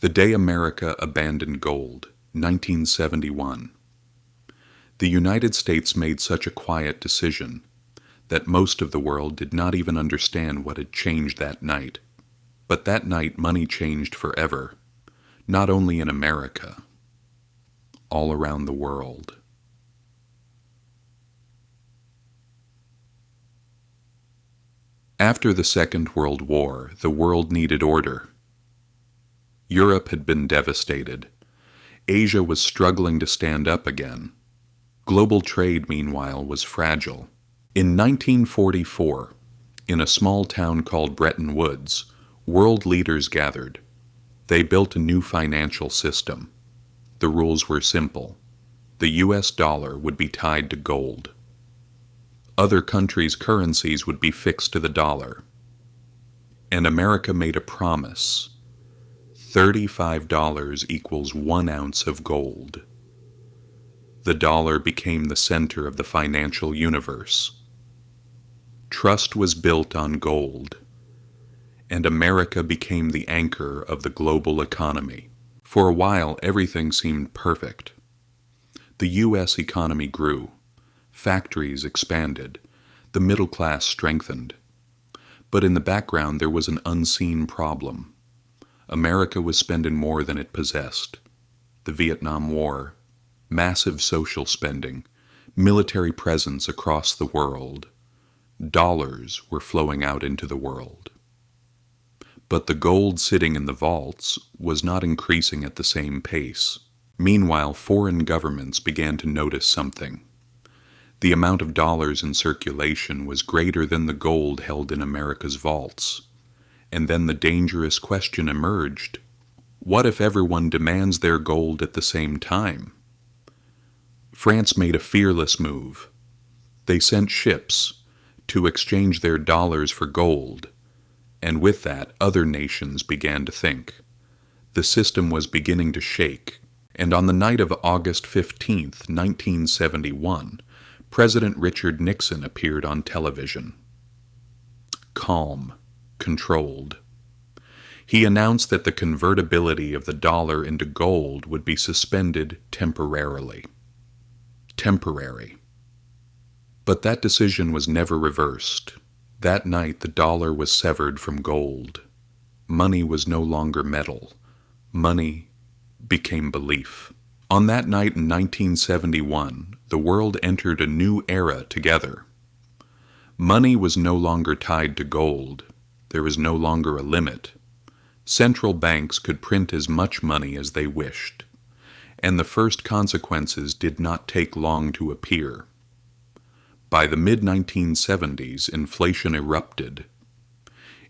The Day America Abandoned Gold, 1971. The United States made such a quiet decision that most of the world did not even understand what had changed that night. But that night money changed forever, not only in America, all around the world. After the Second World War, the world needed order. Europe had been devastated. Asia was struggling to stand up again. Global trade, meanwhile, was fragile. In 1944, in a small town called Bretton Woods, world leaders gathered. They built a new financial system. The rules were simple. The US dollar would be tied to gold. Other countries' currencies would be fixed to the dollar. And America made a promise. $35 equals 1 ounce of gold. The dollar became the center of the financial universe. Trust was built on gold, and America became the anchor of the global economy. For a while, everything seemed perfect. The U.S. economy grew, factories expanded, the middle class strengthened. But in the background there was an unseen problem. America was spending more than it possessed. The Vietnam War, massive social spending, military presence across the world. Dollars were flowing out into the world. But the gold sitting in the vaults was not increasing at the same pace. Meanwhile, foreign governments began to notice something. The amount of dollars in circulation was greater than the gold held in America's vaults. And then the dangerous question emerged. What if everyone demands their gold at the same time? France made a fearless move. They sent ships to exchange their dollars for gold, and with that other nations began to think. The system was beginning to shake, and on the night of August 15th, 1971, President Richard Nixon appeared on television. Calm. Controlled. He announced that the convertibility of the dollar into gold would be suspended temporarily. Temporary. But that decision was never reversed. That night the dollar was severed from gold. Money was no longer metal. Money became belief. On that night in 1971, the world entered a new era together. Money was no longer tied to gold. There was no longer a limit. Central banks could print as much money as they wished, and the first consequences did not take long to appear. By the mid-1970s, inflation erupted.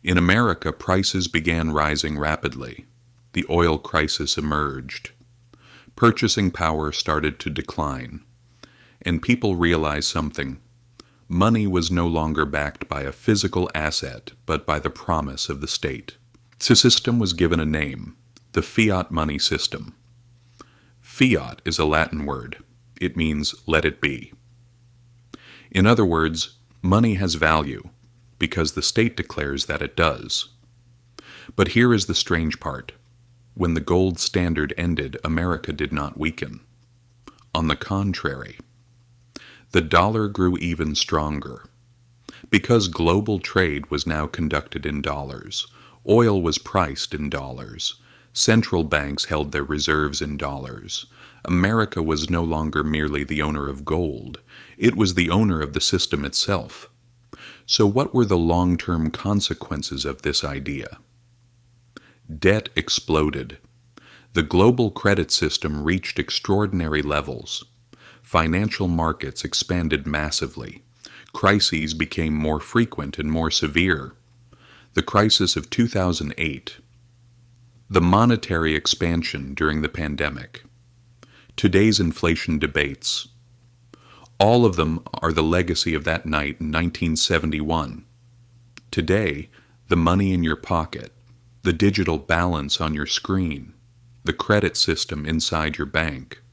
In America, prices began rising rapidly. The oil crisis emerged. Purchasing power started to decline, and people realized something. Money was no longer backed by a physical asset, but by the promise of the state. The system was given a name, the fiat money system. Fiat is a Latin word. It means let it be. In other words, money has value, because the state declares that it does. But here is the strange part. When the gold standard ended, America did not weaken. On the contrary, the dollar grew even stronger. Because global trade was now conducted in dollars, oil was priced in dollars, central banks held their reserves in dollars, America was no longer merely the owner of gold, it was the owner of the system itself. So what were the long-term consequences of this idea? Debt exploded. The global credit system reached extraordinary levels. Financial markets expanded massively. Crises became more frequent and more severe. The crisis of 2008. The monetary expansion during the pandemic. Today's inflation debates. All of them are the legacy of that night in 1971. Today, the money in your pocket, the digital balance on your screen, the credit system inside your bank,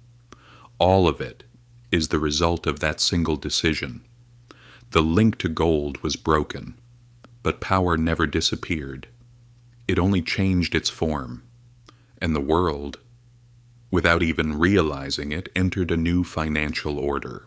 all of it is the result of that single decision. The link to gold was broken, but power never disappeared. It only changed its form. and the world, without even realizing it, entered a new financial order.